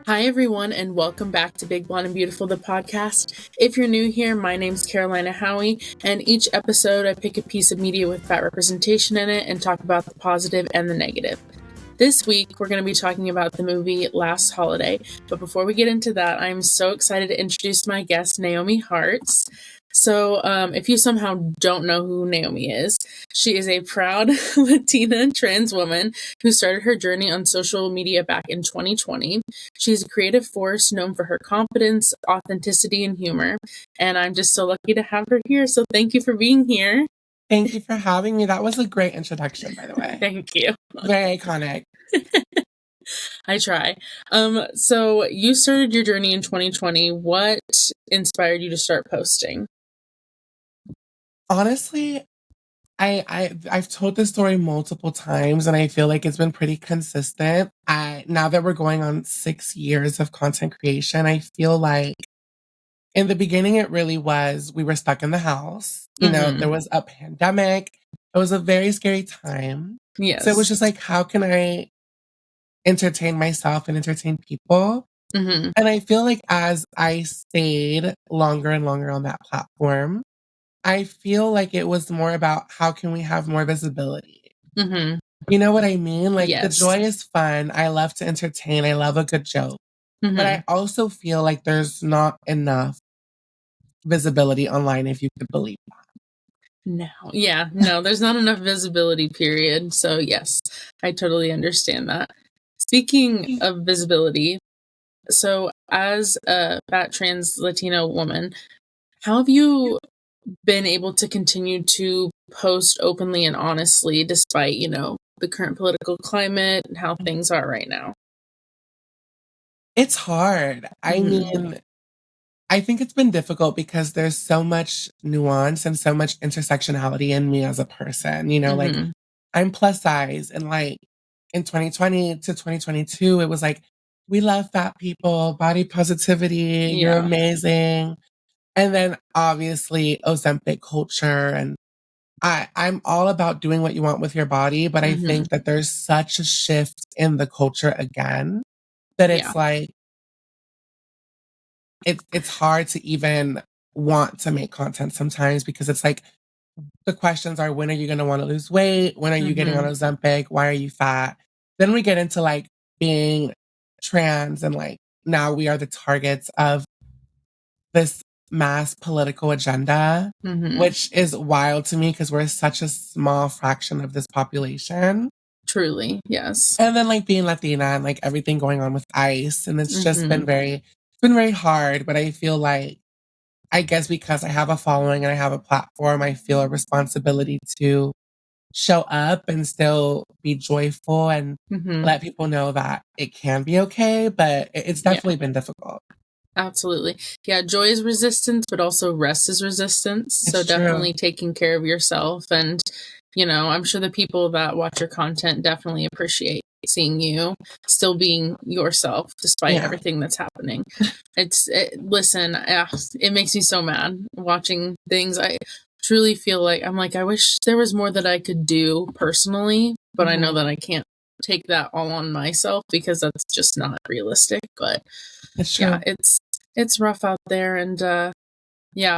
Hi, everyone, and welcome back to Big Blonde and Beautiful, the podcast. If you're new here, my name's Carolina Howie, and each episode I pick a piece of media with fat representation in it and talk about the positive and the negative. This week, we're going to be talking about the movie Last Holiday, but before we get into that, I'm so excited to introduce my guest, Naomi Hartz. So, if you somehow don't know who Naomi is, she is a proud Latina trans woman who started her journey on social media back in 2020. She's a creative force known for her confidence, authenticity, and humor, and I'm just so lucky to have her here. So, thank you for being here. Thank you for having me. That was a great introduction, by the way. Thank you. Very iconic. I try. So you started your journey in 2020. What inspired you to start posting? Honestly, I've told this story multiple times, and I feel like it's been pretty consistent. Now that we're going on 6 years of content creation, I feel like in the beginning it really was we were stuck in the house. There was a pandemic. It was a very scary time. Yes. So it was just like, how can I entertain myself and entertain people? Mm-hmm. And I feel like as I stayed longer and longer on that platform, I feel like it was more about how can we have more visibility? Mm-hmm. You know what I mean? Like, Yes. The joy is fun. I love to entertain. I love a good joke. Mm-hmm. But I also feel like there's not enough visibility online, if you could believe that. No, there's not enough visibility, period. So yes, I totally understand that. Speaking of visibility, so as a fat trans Latino woman, how have you been able to continue to post openly and honestly despite, the current political climate and how things are right now? It's hard. I mean, I think it's been difficult because there's so much nuance and so much intersectionality in me as a person. Like I'm plus size, and like in 2020 to 2022, it was like, we love fat people, body positivity, you're amazing. And then obviously Ozempic culture, and I'm all about doing what you want with your body, but I think that there's such a shift in the culture again that it's like it's hard to even want to make content sometimes, because it's like the questions are, when are you going to want to lose weight? When are you getting on Ozempic? Why are you fat? Then we get into like being trans, and like now we are the targets of this mass political agenda, which is wild to me because we're such a small fraction of this population. Truly, yes. And then like being Latina and like everything going on with ICE, and it's just been very hard. But I feel like, I guess because I have a following and I have a platform, I feel a responsibility to show up and still be joyful and let people know that it can be okay. But it's definitely been difficult. Absolutely. Yeah, joy is resistance, but also rest is resistance. It's so definitely true. taking care of yourself. And, I'm sure the people that watch your content definitely appreciate seeing you still being yourself despite everything that's happening. Listen, it makes me so mad watching things. I truly feel like I wish there was more that I could do personally, but I know that I can't take that all on myself because that's just not realistic. But it's true. Yeah, it's rough out there. And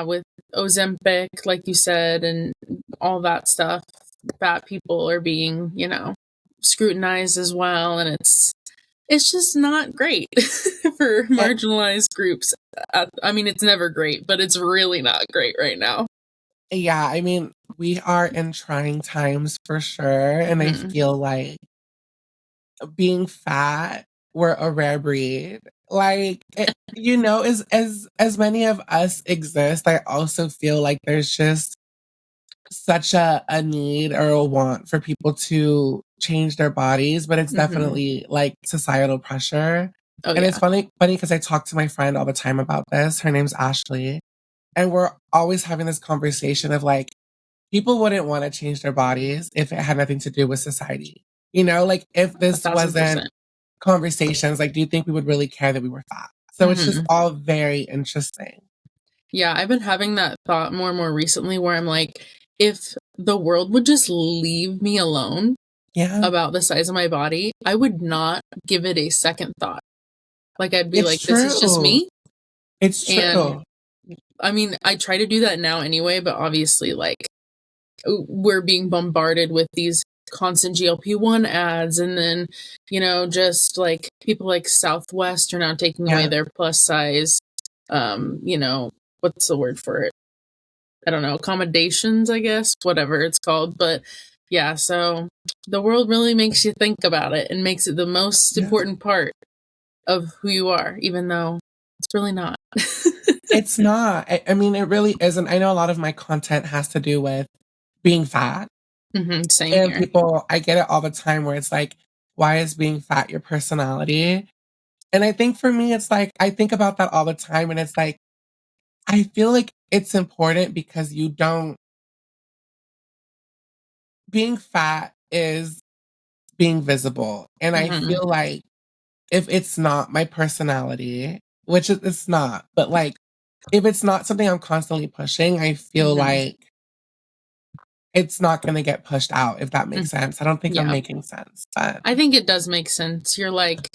with Ozempic, like you said, and all that stuff, fat people are being, scrutinized as well. And it's just not great for marginalized groups. It's never great, but it's really not great right now. Yeah, I mean, we are in trying times for sure. And I feel like being fat, we're a rare breed. Like, as many of us exist, I also feel like there's just such a need or a want for people to change their bodies, but it's definitely like societal pressure. And it's funny because I talk to my friend all the time about this. Her name's Ashley. And we're always having this conversation of like, people wouldn't want to change their bodies if it had nothing to do with society. Like if this 1,000%. wasn't conversations, like, do you think we would really care that we were fat? So it's just all very interesting. Yeah, I've been having that thought more and more recently where I'm like, if the world would just leave me alone about the size of my body, I would not give it a second thought. Like, I'd be It's like, this is just true. me. It's true. And I mean, I try to do that now anyway, but obviously, like, we're being bombarded with these constant GLP-1 ads, and then, you know, just like people like Southwest are now taking away their plus size, you know, what's the word for it? I don't know, accommodations, I guess, whatever it's called. But yeah, so the world really makes you think about it and makes it the most important part of who you are, even though it's really not. It's not. I mean, it really isn't. I know a lot of my content has to do with being fat. Same And here. people, I get it all the time where it's like, why is being fat your personality? And I think for me, it's like, I think about that all the time. And it's like, I feel like it's important because being fat is being visible. And I feel like if it's not my personality, which it's not, but like, if it's not something I'm constantly pushing, I feel like it's not going to get pushed out, if that makes sense. I don't think I'm making sense. But I think it does make sense. You're like,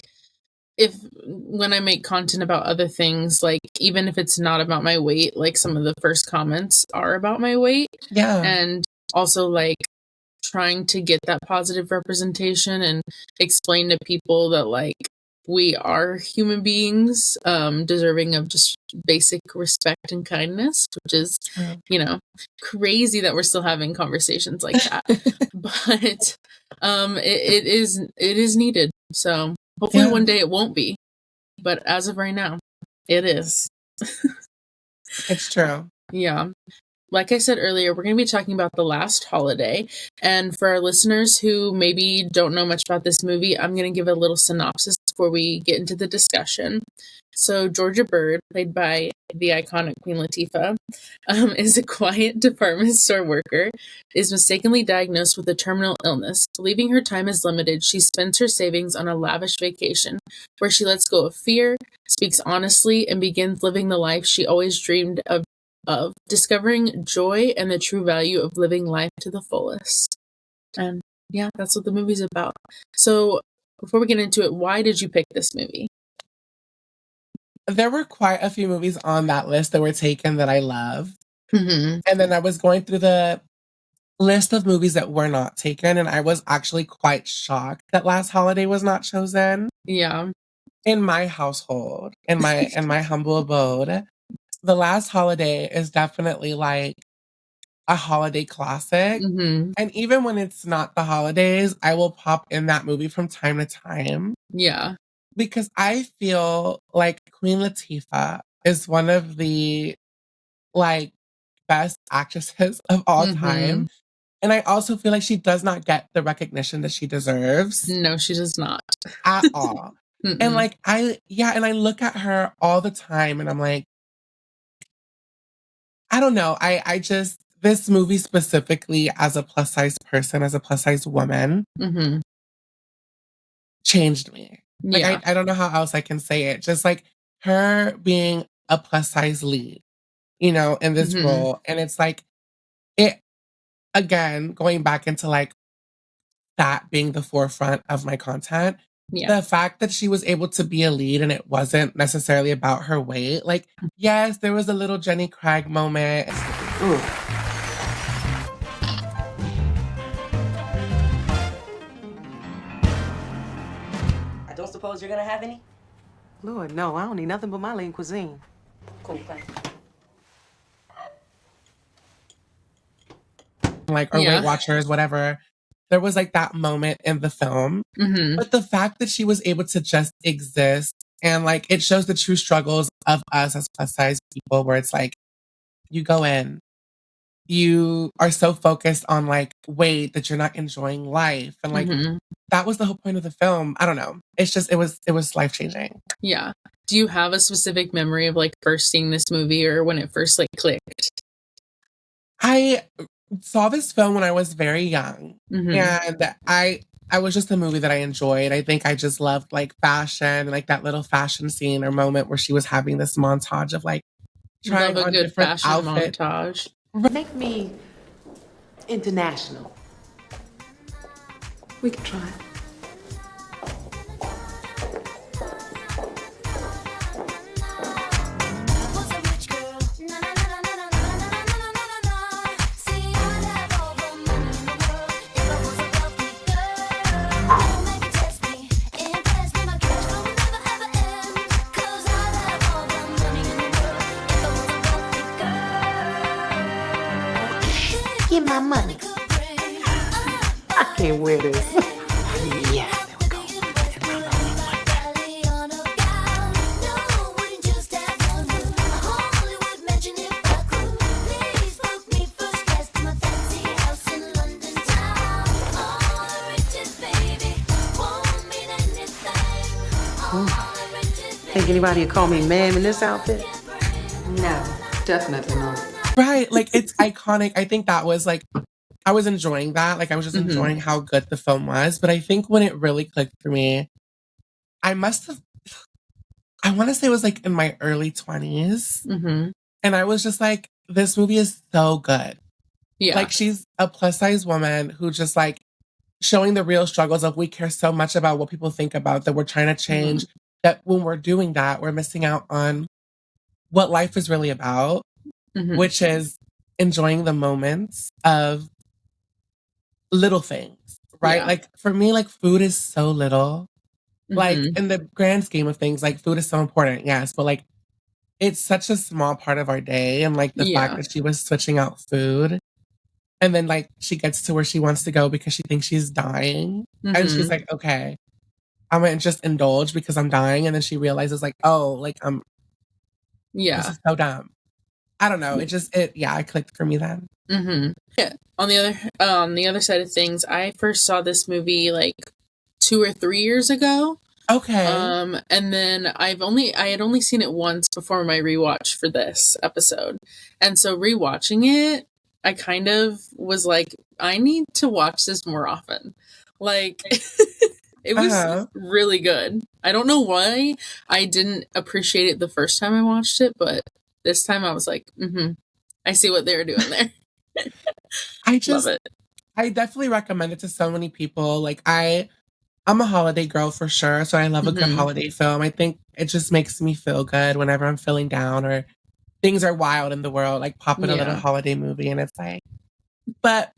when I make content about other things, like, even if it's not about my weight, like some of the first comments are about my weight. Yeah. And also, like, trying to get that positive representation and explain to people that, like, we are human beings, deserving of just basic respect and kindness, which is, you know, crazy that we're still having conversations like that. But it is needed. So hopefully one day it won't be. But as of right now, it is. It's true. Yeah. Like I said earlier, we're going to be talking about The Last Holiday. And for our listeners who maybe don't know much about this movie, I'm going to give a little synopsis before we get into the discussion. So Georgia Bird, played by the iconic Queen Latifah, is a quiet department store worker, is mistakenly diagnosed with a terminal illness. Believing her time is limited, she spends her savings on a lavish vacation where she lets go of fear, speaks honestly, and begins living the life she always dreamed of discovering joy and the true value of living life to the fullest. And yeah, that's what the movie's about. So before we get into it, why did you pick this movie? There were quite a few movies on that list that were taken that I love. And then I was going through the list of movies that were not taken, and I was actually quite shocked that Last Holiday was not chosen. Yeah. In my household, in my humble abode, The Last Holiday is definitely like a holiday classic. And even when it's not the holidays, I will pop in that movie from time to time. Yeah. Because I feel like Queen Latifah is one of the like best actresses of all time. And I also feel like she does not get the recognition that she deserves. No, she does not. At all. And like, and I look at her all the time and I'm like, I don't know. I just, this movie specifically as a plus size person, as a plus size woman, changed me. Like, I don't know how else I can say it. Just like her being a plus size lead, you know, in this role. And it's like, it, again, going back into like that being the forefront of my content. The fact that she was able to be a lead and it wasn't necessarily about her weight. Like, yes, there was a little Jenny Craig moment. Ooh. I don't suppose you're gonna have any? Lord, no, I don't need nothing but my lean cuisine. Cool, thanks. Like, or Weight Watchers, whatever. There was like that moment in the film. But the fact that she was able to just exist and like it shows the true struggles of us as plus size people where it's like you go in, you are so focused on like weight that you're not enjoying life. And like that was the whole point of the film. I don't know. It's just it was life-changing. Yeah. Do you have a specific memory of like first seeing this movie or when it first like clicked? I saw this film when I was very young, and I was just a movie that I enjoyed. I think I just loved like fashion, like that little fashion scene or moment where she was having this montage of like trying on different outfits. Montage. Make me international. We can try. my money. I can't wear this. Yeah, there we go. Think anybody would call me ma'am in this outfit? No, definitely not. Right. Like, it's iconic. I think that was like, I was enjoying that. Like, I was just enjoying how good the film was. But I think when it really clicked for me, I want to say it was like in my early 20s. And I was just like, this movie is so good. Yeah. Like, she's a plus size woman who just like showing the real struggles of we care so much about what people think about, that we're trying to change, that when we're doing that, we're missing out on what life is really about, which is enjoying the moments of little things, right? Yeah. Like, for me, like, food is so little. Like, in the grand scheme of things, like, food is so important, yes, but like, it's such a small part of our day. And like, the fact that she was switching out food, and then like, she gets to where she wants to go because she thinks she's dying. And she's like, okay, I'm gonna just indulge because I'm dying. And then she realizes like, oh, like, this is so dumb. I don't know. It clicked for me then. Yeah. On the other side of things, I first saw this movie like 2 or 3 years ago. Okay. And then I had only seen it once before my rewatch for this episode. And so rewatching it, I kind of was like, I need to watch this more often. Like, it was really good. I don't know why I didn't appreciate it the first time I watched it, but this time I was like, I see what they were doing there. Love it. I definitely recommend it to so many people. Like, I'm a holiday girl for sure, so I love a good holiday film. I think it just makes me feel good whenever I'm feeling down or things are wild in the world. Like, pop in a little holiday movie and it's like... But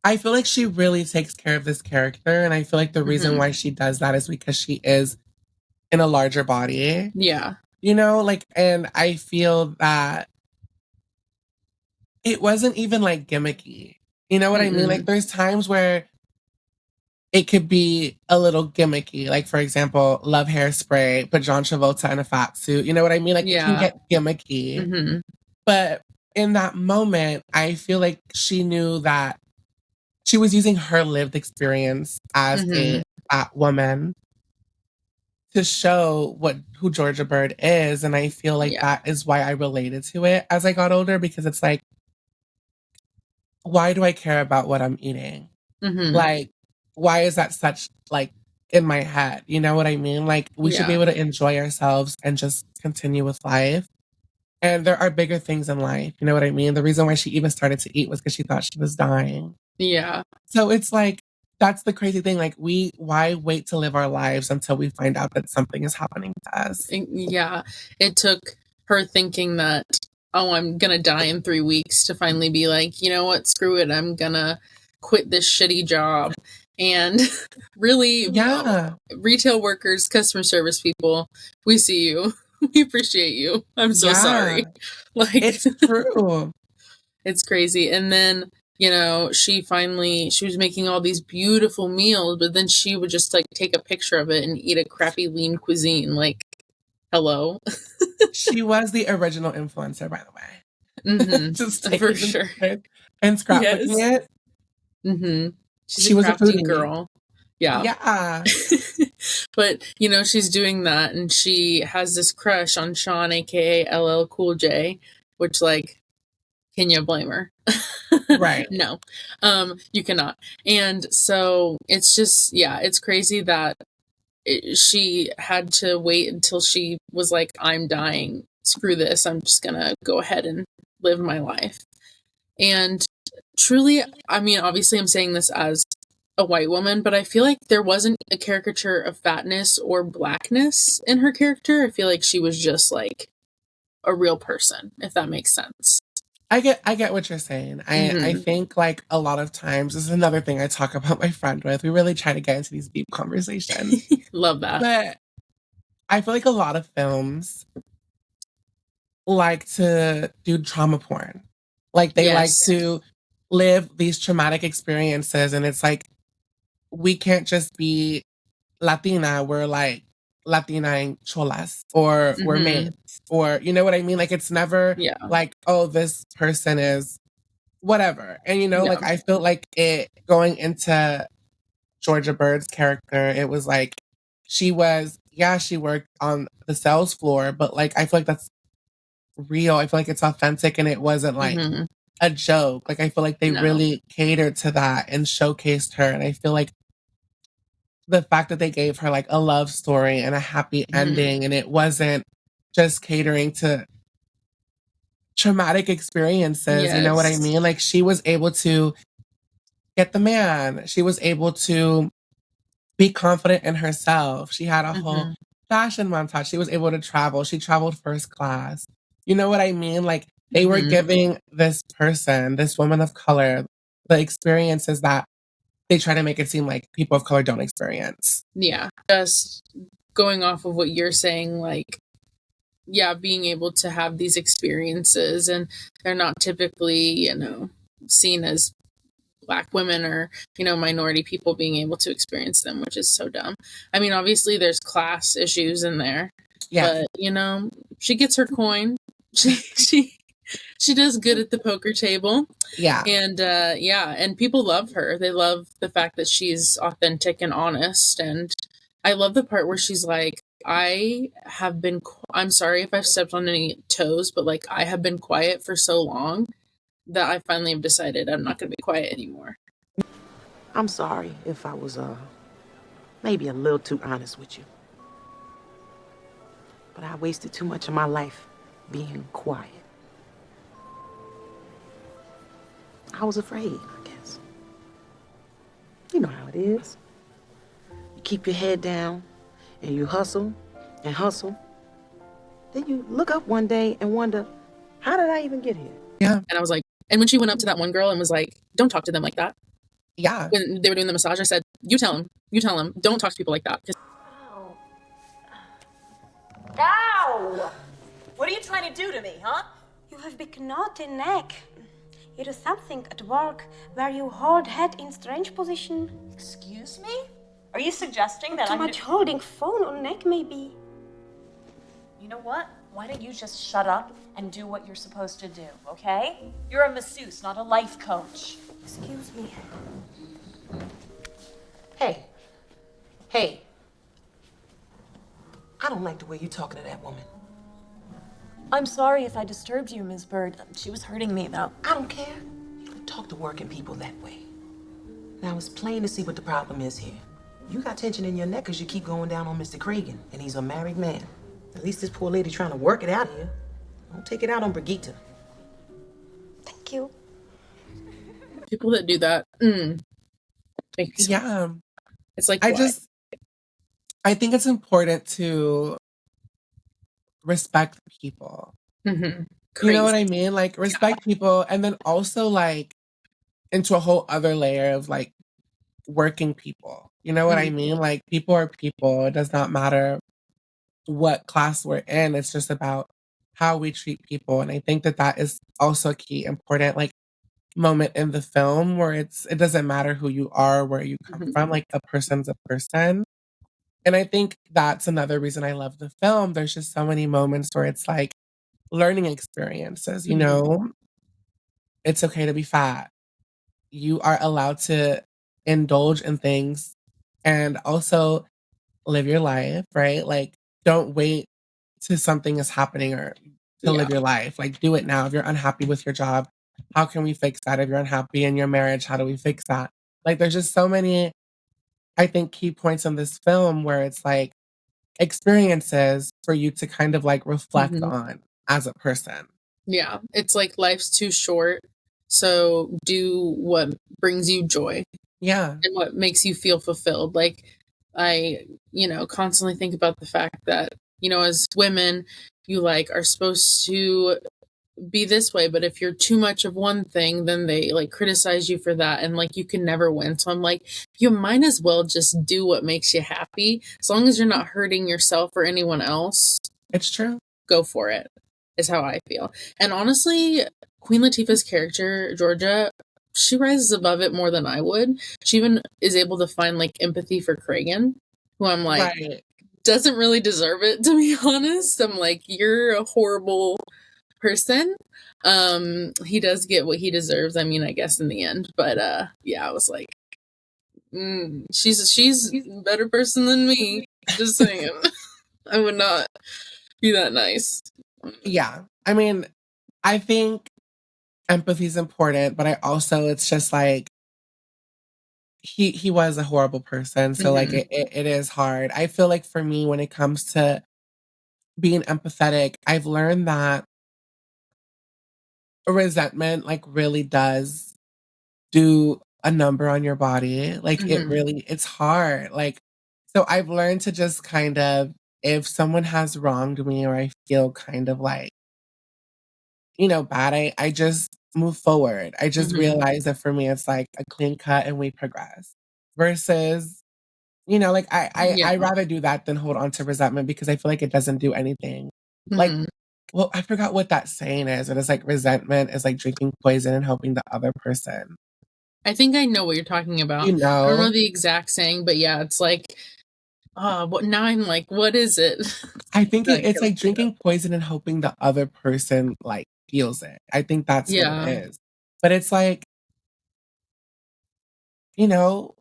I feel like she really takes care of this character, and I feel like the reason why she does that is because she is in a larger body. Yeah. You know, like, and I feel that it wasn't even like gimmicky. You know what I mean? Like, there's times where it could be a little gimmicky. Like, for example, Love Hairspray, but John Travolta in a fat suit. You know what I mean? Like, it can get gimmicky. But in that moment, I feel like she knew that she was using her lived experience as a fat woman to show who Georgia Bird is. And I feel like that is why I related to it as I got older, because it's like, why do I care about what I'm eating? Like, why is that such, like, in my head? You know what I mean? Like, we should be able to enjoy ourselves and just continue with life. And there are bigger things in life. You know what I mean? The reason why she even started to eat was because she thought she was dying. Yeah. So it's like, that's the crazy thing. Like, why wait to live our lives until we find out that something is happening to us? Yeah. It took her thinking that, oh, I'm going to die in 3 weeks to finally be like, you know what? Screw it. I'm going to quit this shitty job. And really, retail workers, customer service people, we see you. We appreciate you. I'm so sorry. Like, it's true. It's crazy. And then, you know, she was making all these beautiful meals, but then she would just like take a picture of it and eat a crappy lean cuisine. Like, hello. She was the original influencer, by the way. Just for sure. And scrapbooking it. She was a foodie girl. Yeah. But, you know, she's doing that, and she has this crush on Sean, aka LL Cool J, which, like, can you blame her? Right. No, you cannot. And so it's just, it's crazy that she had to wait until she was like, I'm dying. Screw this. I'm just gonna go ahead and live my life. And truly, I mean, obviously I'm saying this as a white woman, but I feel like there wasn't a caricature of fatness or blackness in her character. I feel like she was just like a real person, if that makes sense. I get what you're saying. I think, like, a lot of times, this is another thing I talk about my friend with. We really try to get into these deep conversations. Love that. But I feel like a lot of films like to do trauma porn. Like, they like to live these traumatic experiences, and it's like we can't just be Latina. We're like Latina and cholas, or we're maids, or you know what I mean? Like it's never like, oh, this person is whatever. And like I feel like it going into Georgia Bird's character, it was like she worked on the sales floor, but like I feel like that's real. I feel like it's authentic, and it wasn't like a joke. Like I feel like they really catered to that and showcased her. And I feel like the fact that they gave her like a love story and a happy ending, and it wasn't just catering to traumatic experiences, you know what I mean? Like she was able to get the man. She was able to be confident in herself. She had a whole fashion montage. She was able to travel. She traveled first class. You know what I mean? Like they were giving this person, this woman of color, the experiences that they try to make it seem like people of color don't experience. Yeah. Just going off of what you're saying, like, yeah, being able to have these experiences, and they're not typically, seen as Black women or, minority people being able to experience them, which is so dumb. I mean, obviously there's class issues in there, but, she gets her coin. She does good at the poker table. Yeah. And, and people love her. They love the fact that she's authentic and honest. And I love the part where she's like, I'm sorry if I've stepped on any toes, but like I have been quiet for so long that I finally have decided I'm not going to be quiet anymore. I'm sorry if I was maybe a little too honest with you. But I wasted too much of my life being quiet. I was afraid, I guess. You know how it is. You keep your head down and you hustle and hustle. Then you look up one day and wonder, how did I even get here? Yeah. And I was like, and when she went up to that one girl and was like, don't talk to them like that. Yeah. When they were doing the massage, I said, you tell him, don't talk to people like that. Ow. Ow! What are you trying to do to me, huh? You have big naughty neck. You do something at work where you hold head in strange position. Excuse me? Are you suggesting that Too much holding phone on neck, maybe? You know what? Why don't you just shut up and do what you're supposed to do, okay? You're a masseuse, not a life coach. Excuse me. Hey. I don't like the way you're talking to that woman. I'm sorry if I disturbed you, Ms. Bird. She was hurting me, though. I don't care. You don't talk to working people that way. Now, it's plain to see what the problem is here. You got tension in your neck because you keep going down on Mr. Cregan, and he's a married man. At least this poor lady trying to work it out here. Don't take it out on Brigitte. Thank you. People that do that, Yeah. It's like, I think it's important to respect people. Mm-hmm. You know what I mean? Like respect people, and then also like into a whole other layer of like working people. You know what I mean? Like people are people. It does not matter what class we're in. It's just about how we treat people. And I think that is also a key important like moment in the film where it doesn't matter who you are, where you come from, like a person's a person. And I think that's another reason I love the film. There's just so many moments where it's like learning experiences, you know? It's okay to be fat. You are allowed to indulge in things and also live your life, right? Like, don't wait till something is happening or to live your life. Like, do it now. If you're unhappy with your job, how can we fix that? If you're unhappy in your marriage, how do we fix that? Like, there's just so many, I think, key points in this film where it's like experiences for you to kind of like reflect on as a person. Yeah. It's like life's too short. So do what brings you joy. Yeah. And what makes you feel fulfilled. Like I, constantly think about the fact that, as women, you like are supposed to be this way, but if you're too much of one thing, then they like criticize you for that, and like you can never win. So I'm like, you might as well just do what makes you happy, as long as you're not hurting yourself or anyone else. It's true. Go for it, is how I feel. And honestly, Queen Latifah's character, Georgia, she rises above it more than I would. She even is able to find like empathy for Kragan, who I'm like, right. doesn't really deserve it, to be honest. I'm like, you're a horrible person. He does get what he deserves, I mean, I guess in the end. But yeah, I was like, she's a better person than me. Just saying. I would not be that nice. Yeah. I mean, I think empathy is important, but it's just like he was a horrible person. So like it is hard. I feel like for me, when it comes to being empathetic, I've learned that resentment like really does do a number on your body. Like it's hard. Like, so I've learned to just kind of, if someone has wronged me or I feel kind of like, bad, I just move forward. I just realize that for me, it's like a clean cut and we progress versus, like I rather do that than hold on to resentment because I feel like it doesn't do anything. Like, well, I forgot what that saying is. It is like resentment is like drinking poison and hoping the other person. I think I know what you're talking about. I don't know the exact saying, but yeah, it's like, what now I'm like, what is it? I think it's like drinking poison and hoping the other person like feels it. I think that's what it is. But it's like, you're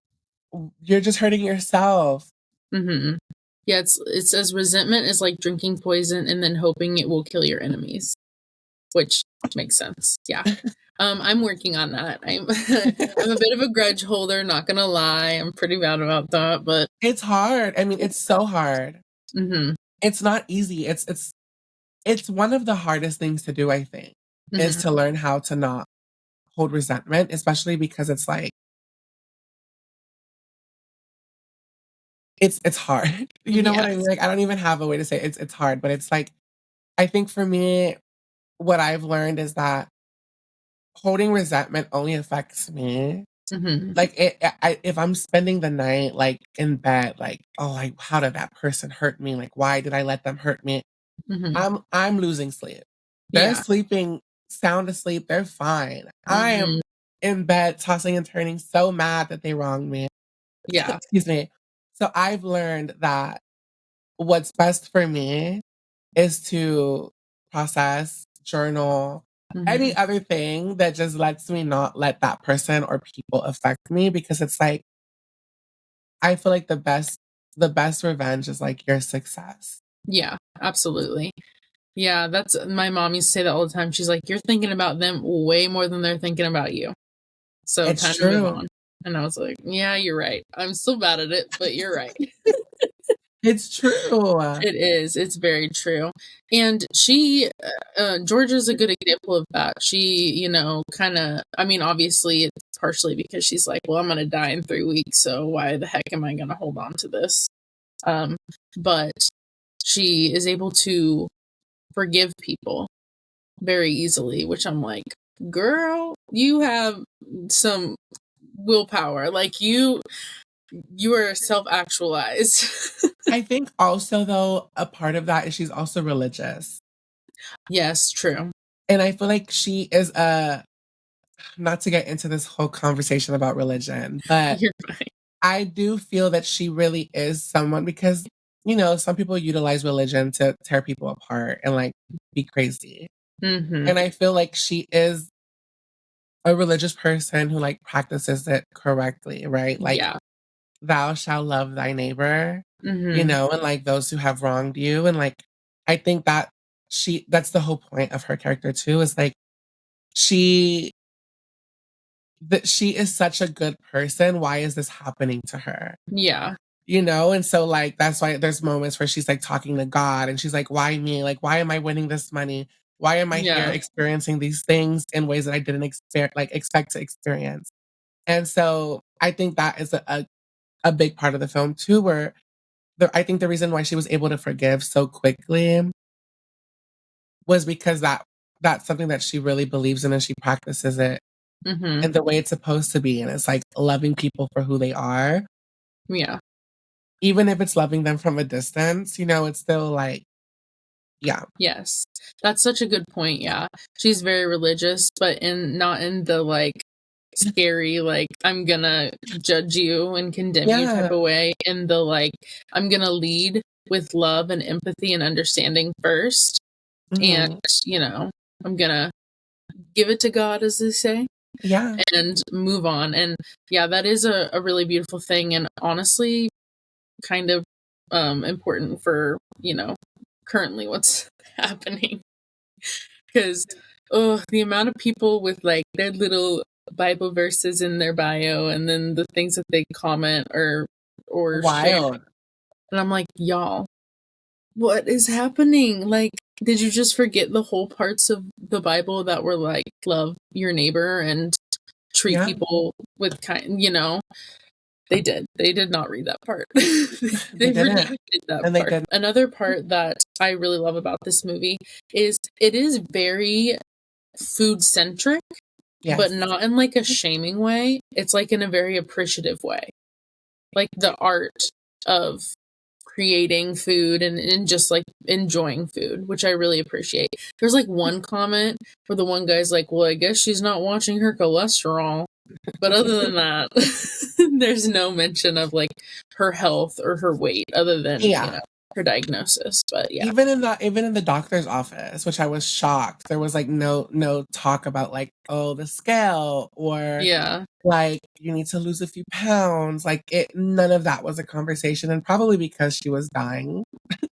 just hurting yourself. Yeah, it says resentment is like drinking poison and then hoping it will kill your enemies, which makes sense. Yeah. I'm working on that. I'm a bit of a grudge holder, not gonna lie. I'm pretty bad about that, but it's hard. I mean, it's so hard. It's not easy. It's one of the hardest things to do, I think, is to learn how to not hold resentment, especially because it's like it's hard. You know what I mean? Like I don't even have a way to say it. It's hard, but it's like I think for me, what I've learned is that holding resentment only affects me. Like if I'm spending the night like in bed, like, oh, like how did that person hurt me? Like why did I let them hurt me? I'm losing sleep. They're sleeping sound asleep. They're fine. I am in bed tossing and turning, so mad that they wronged me. Yeah. Excuse me. So I've learned that what's best for me is to process, journal, any other thing that just lets me not let that person or people affect me, because it's like I feel like the best revenge is like your success. Yeah, absolutely. Yeah, that's my mom used to say that all the time. She's like, you're thinking about them way more than they're thinking about you. So it's time true. to move on. And I was like, yeah, you're right. I'm still bad at it, but you're right. It's true. It is. It's very true. And Georgia's a good example of that. She, kind of, I mean, obviously it's partially because she's like, well, I'm going to die in 3 weeks. So why the heck am I going to hold on to this? But she is able to forgive people very easily, which I'm like, girl, you have some willpower. Like you are self-actualized. I think also though a part of that is she's also religious. Yes, true. And I feel like she is not to get into this whole conversation about religion, but You're fine. I do feel that she really is someone, because some people utilize religion to tear people apart and like be crazy. And I feel like she is a religious person who like practices it correctly, right? Like, thou shalt love thy neighbor, and like those who have wronged you. And like, I think that that's the whole point of her character too, is like, she is such a good person. Why is this happening to her? Yeah. And so like, that's why there's moments where she's like talking to God and she's like, why me? Like, why am I winning this money? Why am I here experiencing these things in ways that I didn't expect to experience? And so I think that is a big part of the film too, where I think the reason why she was able to forgive so quickly was because that's something that she really believes in and she practices it in the way it's supposed to be. And it's like loving people for who they are. Yeah. Even if it's loving them from a distance, it's still like, yeah. Yes. That's such a good point. Yeah. She's very religious, but not in the like scary, like, I'm gonna judge you and condemn you type of way, and the, like, I'm gonna lead with love and empathy and understanding first, and, you know, I'm gonna give it to God, as they say. Yeah. And move on. And yeah, that is a really beautiful thing, and honestly kind of important for, you know, currently what's happening. Because the amount of people with like their little Bible verses in their bio and then the things that they comment or share. Wild. And I'm like, y'all, what is happening? Like, did you just forget the whole parts of the Bible that were like love your neighbor and treat people with kind, you know? They did not read that part. They didn't. that And part. they did. Another part that I really love about this movie is it is very food centric, but not in like a shaming way. It's like in a very appreciative way. Like the art of creating food and just like enjoying food, which I really appreciate. There's like one comment where the one guy's like, well, I guess she's not watching her cholesterol. But other than that, there's no mention of like her health or her weight other than you know, her diagnosis. But yeah, even in the doctor's office, which I was shocked, there was like no talk about like, oh, the scale or like you need to lose a few pounds. Like none of that was a conversation, and probably because she was dying.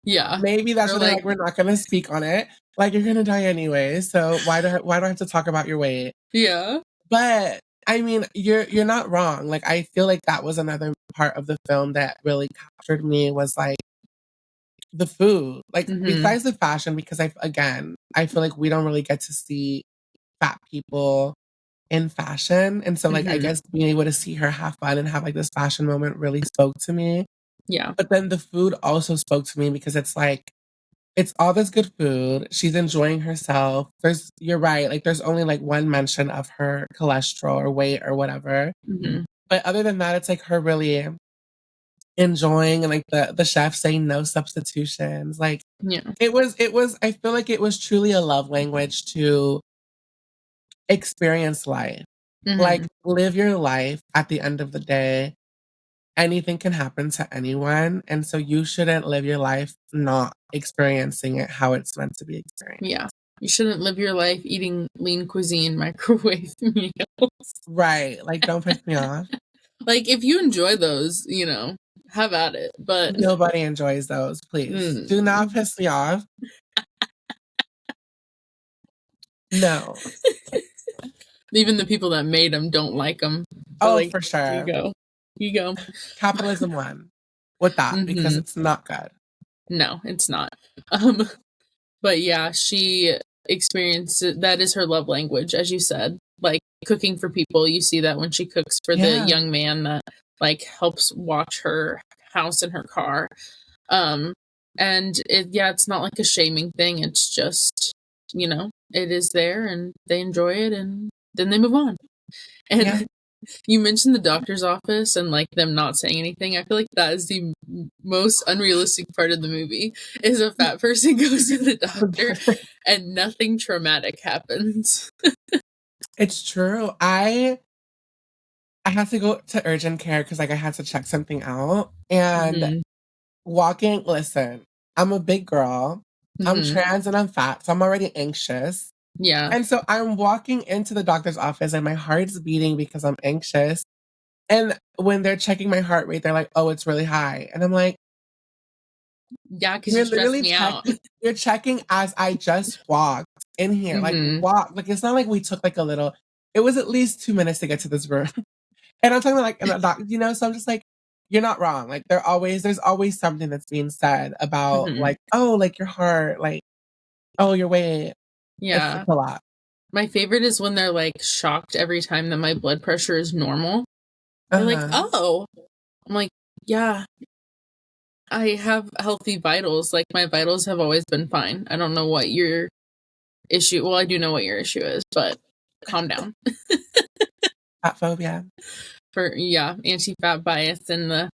Yeah, maybe that's what they're like, we're not gonna speak on it. Like you're gonna die anyway, so why do I have to talk about your weight? Yeah, but I mean, you're not wrong. Like I feel like that was another part of the film that really captured me was like the food. Like besides the fashion, because I feel like we don't really get to see fat people in fashion. And so like I guess being able to see her have fun and have like this fashion moment really spoke to me. Yeah. But then the food also spoke to me because it's like it's all this good food. She's enjoying herself. You're right. Like there's only like one mention of her cholesterol or weight or whatever. But other than that, it's like her really enjoying and like the chef saying no substitutions. Like it was I feel like it was truly a love language to experience life. Like live your life. At the end of the day, anything can happen to anyone. And so you shouldn't live your life not experiencing it how it's meant to be experienced. Yeah. You shouldn't live your life eating lean cuisine microwave meals. Right. Like, don't piss me off. Like, if you enjoy those, you know, have at it. But nobody enjoys those, please. Do not piss me off. No. Even the people that made them don't like them. Oh, like, for sure. You go. Capitalism won with that because it's not good. No, it's not. But yeah, she experienced that is her love language, as you said. Like cooking for people, you see that when she cooks for the young man that like helps watch her house and her car. And it's not like a shaming thing. It's just, you know, it is there and they enjoy it and then they move on. And you mentioned the doctor's office and like them not saying anything. I feel like that is the most unrealistic part of the movie is a fat person goes to the doctor and nothing traumatic happens. It's true. I had to go to urgent care because like I had to check something out and listen, I'm a big girl. I'm trans and I'm fat, so I'm already anxious. Yeah. And so I'm walking into the doctor's office and my heart's beating because I'm anxious. And when they're checking my heart rate, they're like, oh, it's really high. And I'm like, yeah, because you stressed me out. You're checking as I just walked in here. Like, like, it's not like we took like a little, it was at least 2 minutes to get to this room. And I'm talking about like, you know, so I'm just like, you're not wrong. Like, there's always something that's being said about like, oh, like your heart, like, oh, your weight. Yeah. It's a lot. My favorite is when they're like shocked every time that my blood pressure is normal. They're like, oh. I'm like, yeah. I have healthy vitals. Like my vitals have always been fine. I don't know what your issue. Well, I do know what your issue is, but calm down. Fat phobia. Anti-fat bias in the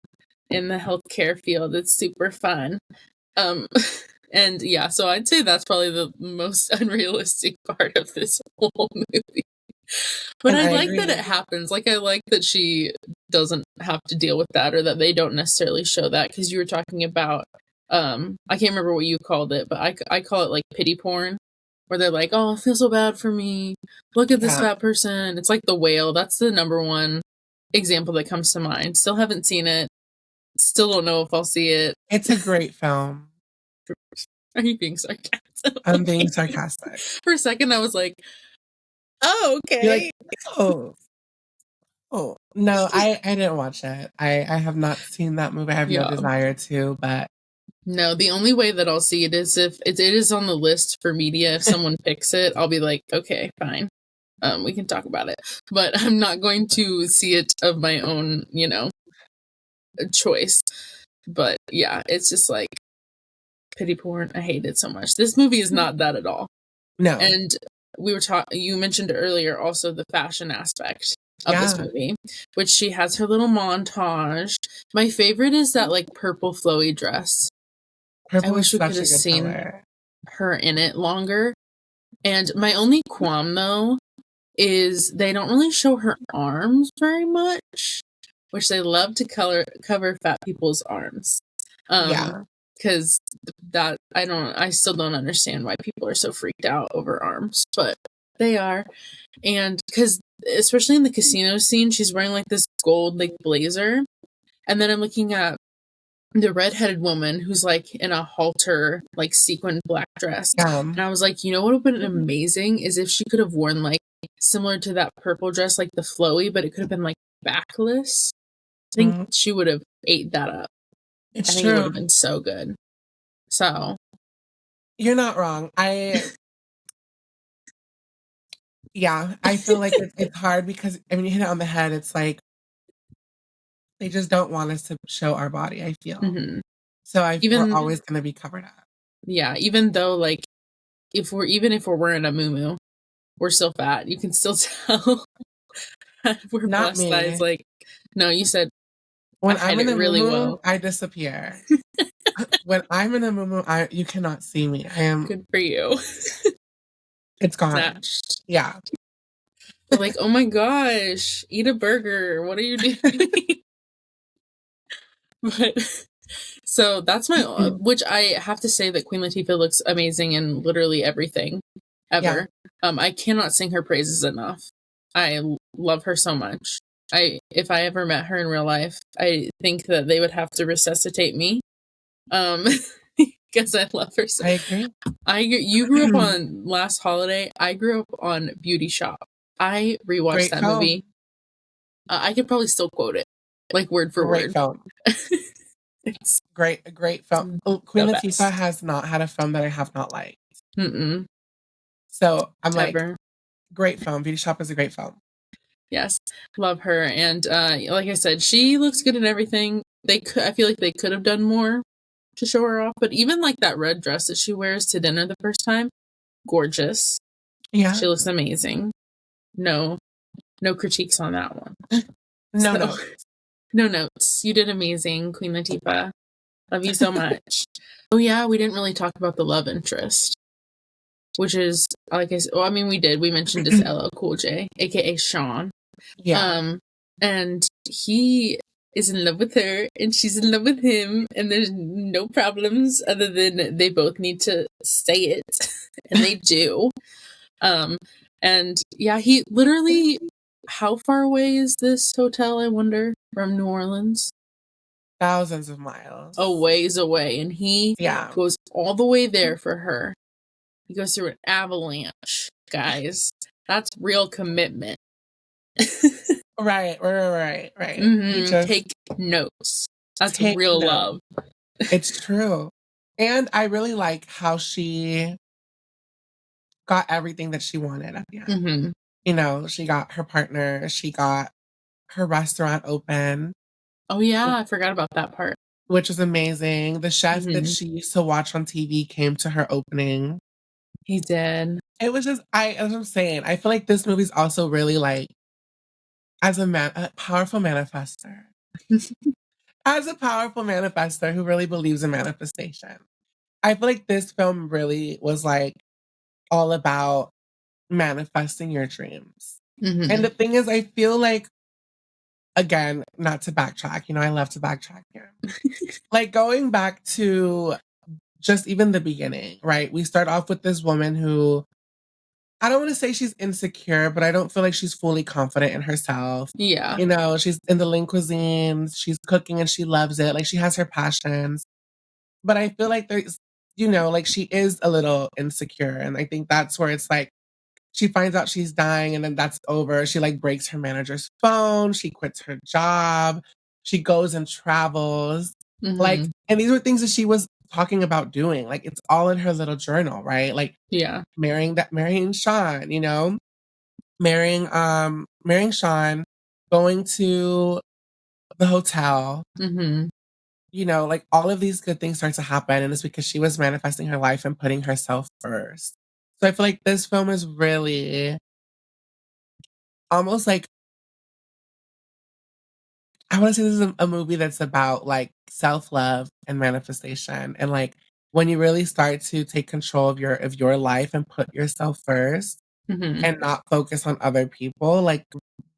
healthcare field. It's super fun. And yeah, so I'd say that's probably the most unrealistic part of this whole movie. But And I I like that agree. it happens. Like, I like that she doesn't have to deal with that, or that they don't necessarily show that, because you were talking about, I can't remember what you called it, but I call it like pity porn, where they're like, oh, I feel so bad for me. Look at this Yeah. fat person. It's like The Whale. That's the number one example that comes to mind. Still haven't seen it. Still don't know if I'll see it. It's a great film. Are you being sarcastic? I'm being sarcastic. For a second, I was like, oh, okay. You're like, oh. Oh, no, I didn't watch it. I have not seen that movie. I have no Yeah. desire to, but No, the only way that I'll see it is if it is on the list for media. If someone picks it, I'll be like, okay, fine. We can talk about it. But I'm not going to see it of my own, choice. But yeah, it's just like pity porn. I hate it so much. This movie is not that at all. no. And we were you mentioned earlier also the fashion aspect of this Yeah. movie, which she has her little montage. My favorite is that like purple flowy dress. Purple I wish is we such could a have good seen color. her in it longer. And my only qualm though is they don't really show her arms very much, which they love to cover fat people's arms. Yeah. Because that I still don't understand why people are so freaked out over arms, but they are. And because especially in the casino scene, she's wearing like this gold like blazer, and then I'm looking at the redheaded woman who's like in a halter like sequined black dress, and I was like, you know what would have been amazing is if she could have worn like similar to that purple dress, like the flowy, but it could have been like backless. I think she would have ate that up. It's I think true. it would have been so good. So You're not wrong. Yeah, I feel like it's hard because I mean, you hit it on the head. It's like they just don't want us to show our body, I feel. mhm. So we're always going to be covered up. Yeah, even though like if we're wearing a muumuu, we're still fat. You can still tell we're Not plus me. size. Like, no, you said When I I'm hide in it a really muumuu, well. I disappear. When I'm in a muumuu, you cannot see me. I am. Good for you. It's gone. Snatched. Yeah. They're like, oh my gosh, eat a burger. What are you doing? But so that's my which I have to say that Queen Latifah looks amazing in literally everything ever. Yeah. I cannot sing her praises enough. I love her so much. If I ever met her in real life, I think that they would have to resuscitate me. Because I love her so. I agree. You grew up on Last Holiday. I grew up on Beauty Shop. I rewatched that movie. I could probably still quote it, like word for word. Film. It's a great film. Queen Latifah has not had a film that I have not liked. Mm-mm. So I'm like, great film. Beauty Shop is a great film. Yes, love her, and like I said, she looks good in everything. I feel like they could have done more to show her off, but even like that red dress that she wears to dinner the first time, gorgeous. Yeah, she looks amazing. No critiques on that one. No notes. No notes. You did amazing, Queen Latifah. Love you so much. Oh yeah, we didn't really talk about the love interest, which is like I said. Well, I mean, we did. We mentioned it's LL Cool J, aka Sean. Yeah. And he is in love with her, and she's in love with him, and there's no problems other than they both need to say it, and they do. And yeah, he literally. How far away is this hotel, I wonder, from New Orleans? Thousands of miles. A ways away. And he goes all the way there for her. He goes through an avalanche, guys. That's real commitment. Right. Mm-hmm. Take notes. That's real love. It's true. And I really like how she got everything that she wanted at the end. Mm-hmm. You know, she got her partner, she got her restaurant open. Oh, yeah, I forgot about that part. Which was amazing. The chef that she used to watch on TV came to her opening. He did. It was just, as I'm saying, I feel like this movie's also really like, as a powerful manifester. As a powerful manifester who really believes in manifestation. I feel like this film really was like all about manifesting your dreams. Mm-hmm. And the thing is, I feel like, again, not to backtrack, I love to backtrack here. Like going back to just even the beginning, right? We start off with this woman who, I don't want to say she's insecure, but I don't feel like she's fully confident in herself. Yeah. She's in the Lean Cuisine, she's cooking and she loves it. Like she has her passions. But I feel like there's, like she is a little insecure. And I think that's where it's like, she finds out she's dying and then that's over. She like breaks her manager's phone. She quits her job. She goes and travels. Mm-hmm. Like, and these were things that she was talking about doing. Like it's all in her little journal, right? Like marrying Sean, marrying Sean, going to the hotel. Mm-hmm. Like all of these good things start to happen. And it's because she was manifesting her life and putting herself first. So I feel like this film is really almost like, I want to say this is a movie that's about like self-love and manifestation. And like when you really start to take control of your life and put yourself first Mm-hmm. and not focus on other people, like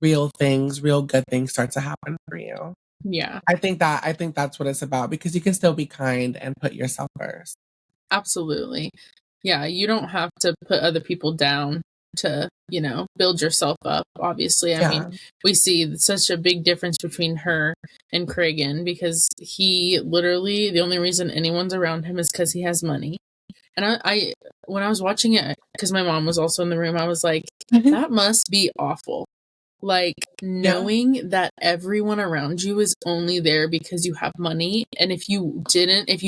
real good things start to happen for you. Yeah. I think that's what it's about, because you can still be kind and put yourself first. Absolutely. Yeah, you don't have to put other people down to, build yourself up, obviously. I mean, we see such a big difference between her and Cragen, because he literally, the only reason anyone's around him is because he has money. And I when I was watching it, because my mom was also in the room, I was like, that must be awful. Like knowing that everyone around you is only there because you have money. And if you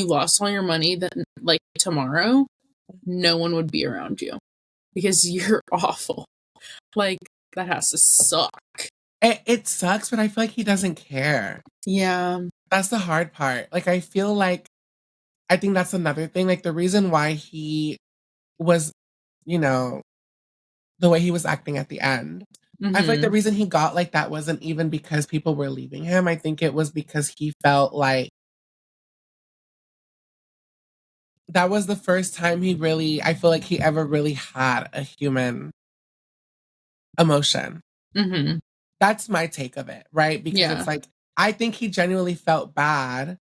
lost all your money, then like tomorrow, no one would be around you because you're awful. Like that has to suck. It sucks, but I feel like he doesn't care. Yeah. That's the hard part. Like, I feel like, I think that's another thing. Like, the reason why he was, the way he was acting at the end. Mm-hmm. I feel like the reason he got like that wasn't even because people were leaving him. I think it was because he felt like that was the first time I feel like he ever really had a human emotion. Mm-hmm. That's my take of it, right? Because it's like, I think he genuinely felt bad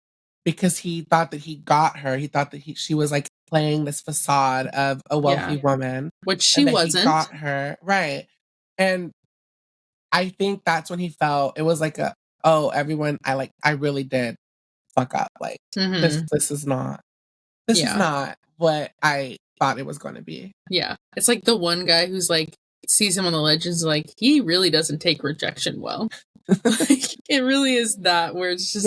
because he thought that he got her. He thought that she was like playing this facade of a wealthy woman. Which she wasn't. He got her. Right. And I think that's when he felt, it was like everyone, I really did fuck up. Like this is not what I thought it was going to be. Yeah. It's like the one guy who's like, sees him on the legends, like, he really doesn't take rejection well. Like, it really is that, where it's just,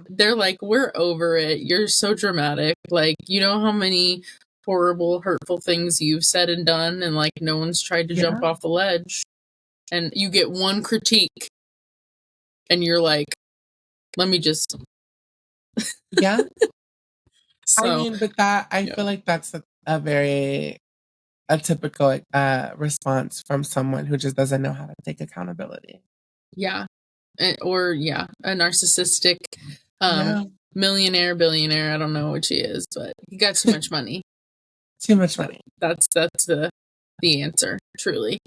they're like, we're over it. You're so dramatic. Like, you know how many horrible, hurtful things you've said and done, and like, no one's tried to jump off the ledge. And you get one critique, and you're like, let me just... Yeah. So, I mean, but I feel like that's a very typical response from someone who just doesn't know how to take accountability. Yeah. Or a narcissistic millionaire, billionaire. I don't know what she is, but he got too much money. Too much money. That's the answer, truly.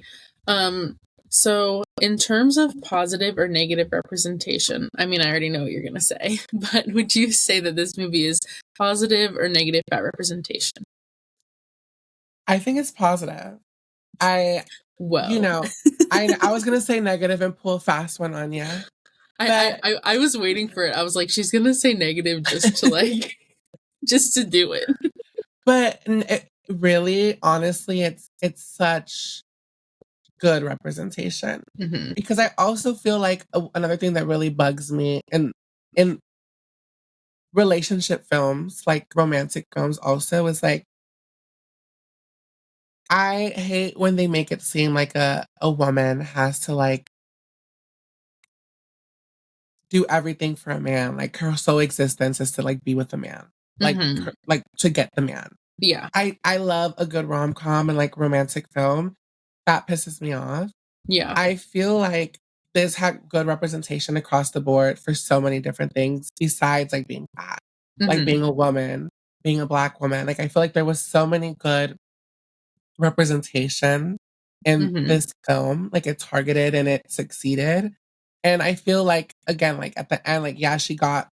So in terms of positive or negative representation, I mean, I already know what you're going to say, but would you say that this movie is positive or negative fat representation? I think it's positive. I was going to say negative and pull a fast one on you. I was waiting for it. I was like, she's going to say negative just to like, just to do it. But really, honestly, it's such good representation. Mm-hmm. Because I also feel like another thing that really bugs me in relationship films, like romantic films also, is like, I hate when they make it seem like a woman has to like do everything for a man. Like her sole existence is to like be with a man. Like like to get the man. Yeah. I love a good rom-com and like romantic film. That pisses me off. Yeah. I feel like this had good representation across the board for so many different things besides like being fat. Like being a woman, being a Black woman. Like I feel like there was so many good representation in this film. Like, it targeted and it succeeded. And I feel like, again, like at the end, like, yeah, she got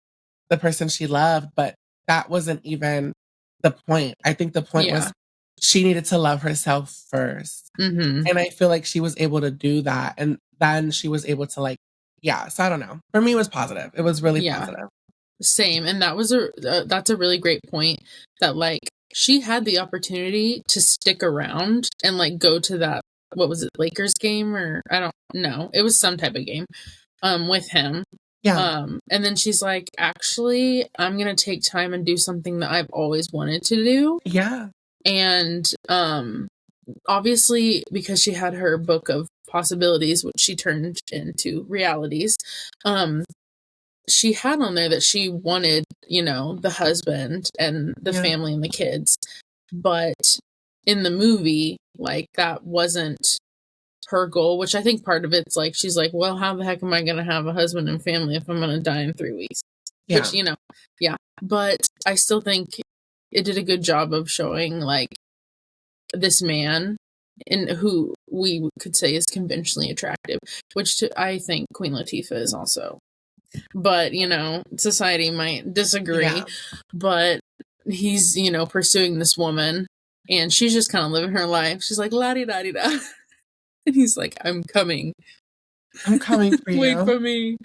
the person she loved, but that wasn't even the point. I think the point was she needed to love herself first. And I feel like she was able to do that. And then she was able to, like, so I don't know. For me, it was positive. It was really positive. Same. And that was that's a really great point, that like she had the opportunity to stick around and like go to that, what was it, Lakers game, or I don't know. It was some type of game with him. Yeah. And then she's like, actually, I'm going to take time and do something that I've always wanted to do. Yeah. And obviously, because she had her book of possibilities, which she turned into realities, she had on there that she wanted, you know, the husband and the family and the kids. But in the movie, like, that wasn't her goal, which I think part of it's like, she's like, well, how the heck am I going to have a husband and family if I'm going to die in 3 weeks? Yeah. Which, you know, but I still think it did a good job of showing, like, this man, and who we could say is conventionally attractive, which I think Queen Latifah is also. But, you know, society might disagree, but he's, you know, pursuing this woman, and she's just kind of living her life. She's like, la-di-da-di-da. And he's like, I'm coming. I'm coming for you. Wait for me.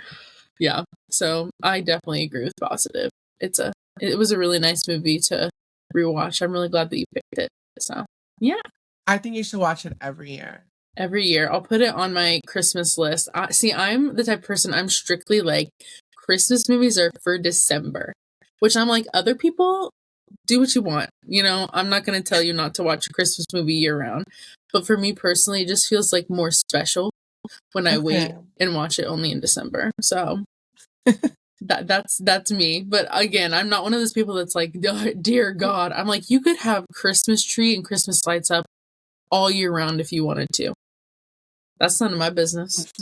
Yeah. So I definitely agree with positive. It was a really nice movie to rewatch. I'm really glad that you picked it. So, yeah. I think you should watch it every year. Every year. I'll put it on my Christmas list. See, I'm the type of person, I'm strictly like, Christmas movies are for December, which I'm like, other people, do what you want. You know, I'm not going to tell you not to watch a Christmas movie year round. But for me personally, it just feels like more special when I wait and watch it only in December. So that's me. But again, I'm not one of those people that's like, dear God. I'm like, you could have Christmas tree and Christmas lights up all year round if you wanted to. That's none of my business.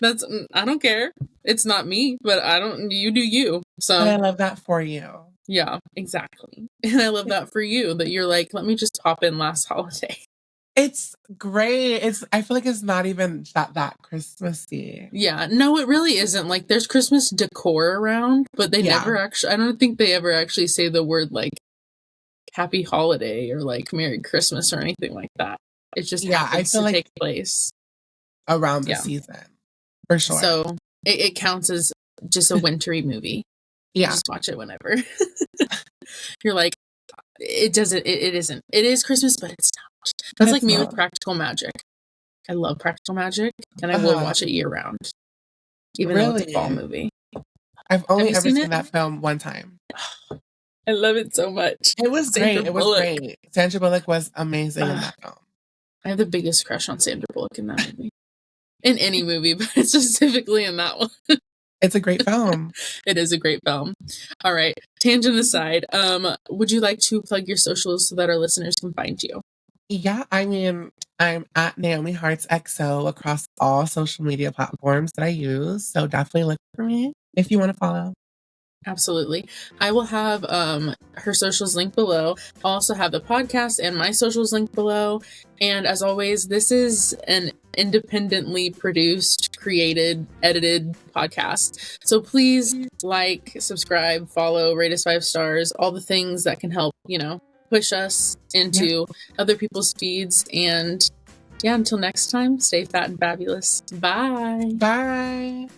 I don't care. It's not me, but you do you. So and I love that for you. Yeah, exactly. And I love that for you, that you're like, let me just pop in last holiday. It's great. I feel like it's not even that Christmassy. Yeah, no, it really isn't. Like, there's Christmas decor around, but they never actually, I don't think they ever actually say the word like happy holiday or like Merry Christmas or anything like that. It just happens to take place around the season, for sure. So it counts as just a wintry movie. Yeah, just watch it whenever. You're like, it isn't. It is Christmas, but it's not. That's like me with Practical Magic. I love Practical Magic, and I will watch it year round, even though it's a fall movie. I've only ever seen that film one time. I love it so much. It was great. It was great. Sandra Bullock was amazing in that film. I have the biggest crush on Sandra Bullock in that movie. In any movie, but specifically in that one. It's a great film. It is a great film. All right. Tangent aside, would you like to plug your socials so that our listeners can find you? Yeah, I mean, I'm at Naomi Hearts XO across all social media platforms that I use. So definitely look for me if you want to follow. Absolutely. I will have her socials linked below. I'll also have the podcast and my socials linked below. And as always, this is an independently produced, created, edited podcast. So please like, subscribe, follow, rate us 5 stars, all the things that can help, you know, push us into other people's feeds. And yeah, until next time, stay fat and fabulous. Bye. Bye.